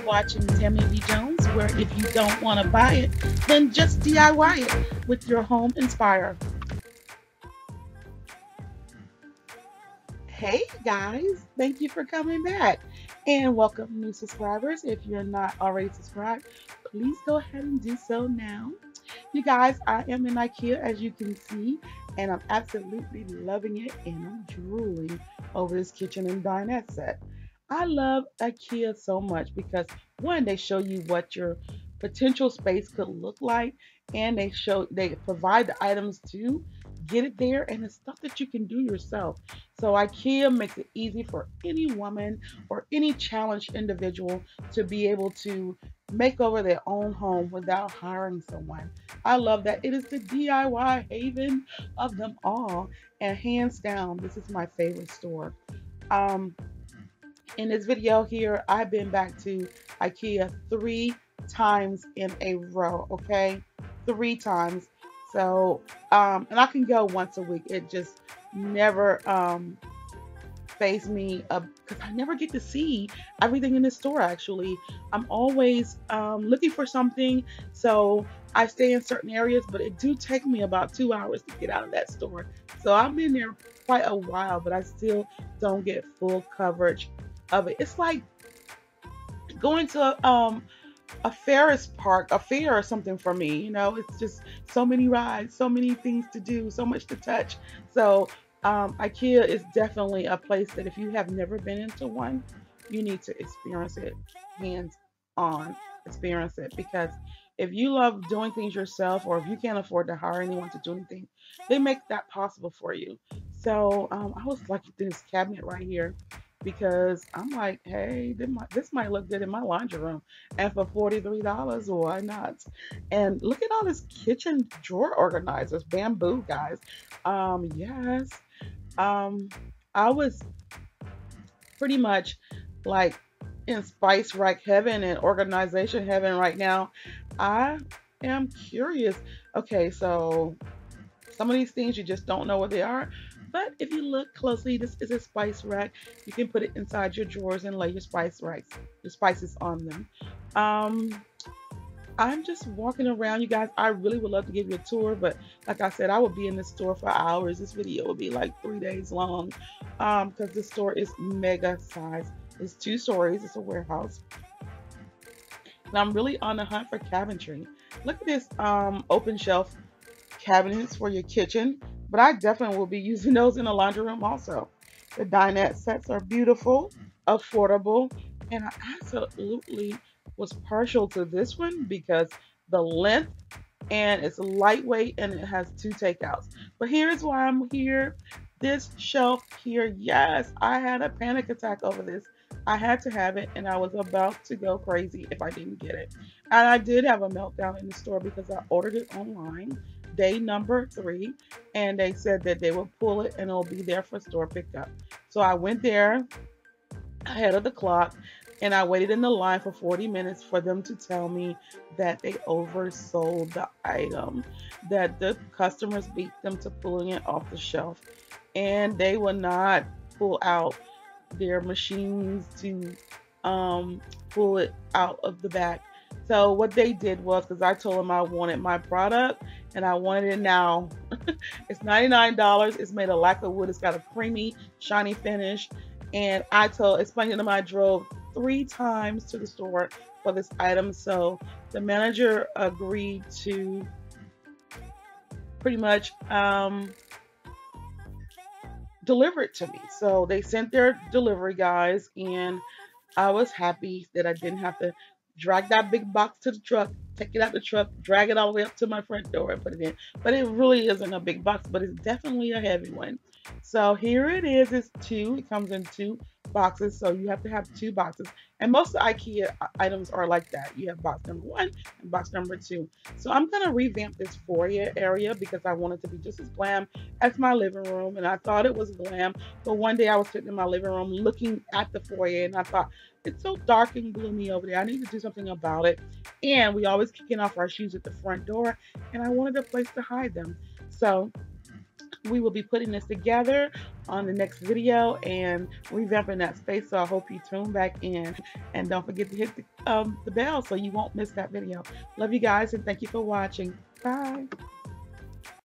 watching Tammy B. Jones, where if you don't want to buy it, then just DIY it with your home inspire. Hey guys, thank you for coming back and welcome new subscribers. If you're not already subscribed, please go ahead and do so now. You guys, I am in Ikea as you can see, and I'm absolutely loving it and I'm drooling over this kitchen and dinette set. I love IKEA so much because one, they show you what your potential space could look like, and they provide the items to get it there, and it's stuff that you can do yourself. So IKEA makes it easy for any woman or any challenged individual to be able to make over their own home without hiring someone. I love that it is the DIY haven of them all, and hands down, this is my favorite store. Um, in this video here, I've been back to IKEA 3 times in a row, okay? 3 times. So, and I can go once a week. It just never phase me because I never get to see everything in the store actually. I'm always looking for something. So I stay in certain areas, but it do take me about 2 hours to get out of that store. So I've been there quite a while, but I still don't get full coverage of it. It's like going to a Ferris park, a fair or something for me. You know, it's just so many rides, so many things to do, so much to touch. So IKEA is definitely a place that if you have never been into one, you need to experience it, hands on, experience it. Because if you love doing things yourself, or if you can't afford to hire anyone to do anything, they make that possible for you. So I was lucky through this cabinet right here because I'm like, hey, this might look good in my laundry room. And for $43, why not? And look at all this kitchen drawer organizers, bamboo, guys. Yes. Um, I was pretty much like in spice rack heaven and organization heaven right now. I am curious. Okay, so some of these things you just don't know what they are. But if you look closely, this is a spice rack. You can put it inside your drawers and lay your spice racks, your spices on them. Um, I'm just walking around, you guys. I really would love to give you a tour, but like I said, I would be in this store for hours. This video would be like 3 days long, because this store is mega size. It's 2 stories. It's a warehouse, and I'm really on the hunt for cabinetry. Look at this open shelf cabinets for your kitchen, but I definitely will be using those in the laundry room also. The dinette sets are beautiful, affordable, and I absolutely was partial to this one because the length, and it's lightweight, and it has 2 takeouts. But here's why I'm here. This shelf here, yes, I had a panic attack over this. I had to have it, and I was about to go crazy if I didn't get it. And I did have a meltdown in the store because I ordered it online, day number 3, and they said that they will pull it and it'll be there for store pickup. So I went there ahead of the clock, and I waited in the line for 40 minutes for them to tell me that they oversold the item, that the customers beat them to pulling it off the shelf, and they will not pull out their machines to pull it out of the back. So what they did was, because I told them I wanted my product and I wanted it now. It's $99. It's made of lacquer wood. It's got a creamy, shiny finish. And explained to them I drove 3 times to the store for this item. So the manager agreed to pretty much deliver it to me. So they sent their delivery guys, and I was happy that I didn't have to drag that big box to the truck, take it out the truck, drag it all the way up to my front door and put it in. But it really isn't a big box, but it's definitely a heavy one. So here it is. It's 2. It comes in 2 boxes, so you have to have 2 boxes. And most of the IKEA items are like that. You have box number 1 and box number 2. So I'm gonna revamp this foyer area because I want it to be just as glam as my living room, and I thought it was glam. But one day I was sitting in my living room looking at the foyer, and I thought it's so dark and gloomy over there. I need to do something about it. And we always kicking off our shoes at the front door, and I wanted a place to hide them. So we will be putting this together on the next video and revamping that space. So I hope you tune back in and don't forget to hit the bell so you won't miss that video. Love you guys and thank you for watching. Bye.